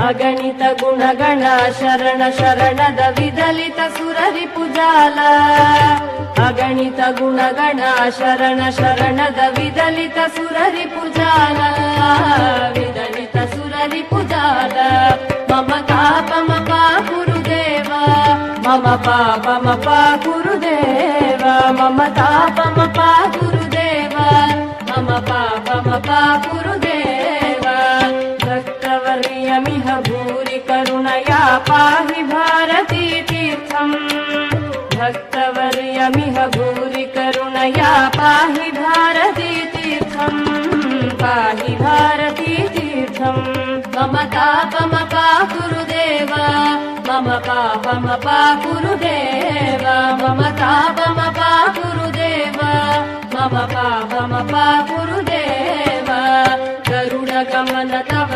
अगणित गुणगण शरण शरणद विदलित सुररिपुजाल अगणित गुणगण शरण शरणद विदलित सुररिपुजाल विदलित सुररिपुजाल मम तापमपा गुरुदेव मम पापमपा गुरुदेव मम तापमपा गुरुदेव मम पापमपा गुरुदेव भक्तवर्यमिह भूरि करुणया पाहि भारती तीर्थम् भक्तवर्यमिह भूरि करुणया पाहि भारती तीर्थम् पाहि भारती तीर्थम् मम तापमपा गुरुदेव मम पापमपा गुरुदेव मम तापमपा गुरुदेव मम पापमपा गुरुदेव गरुडगमन तव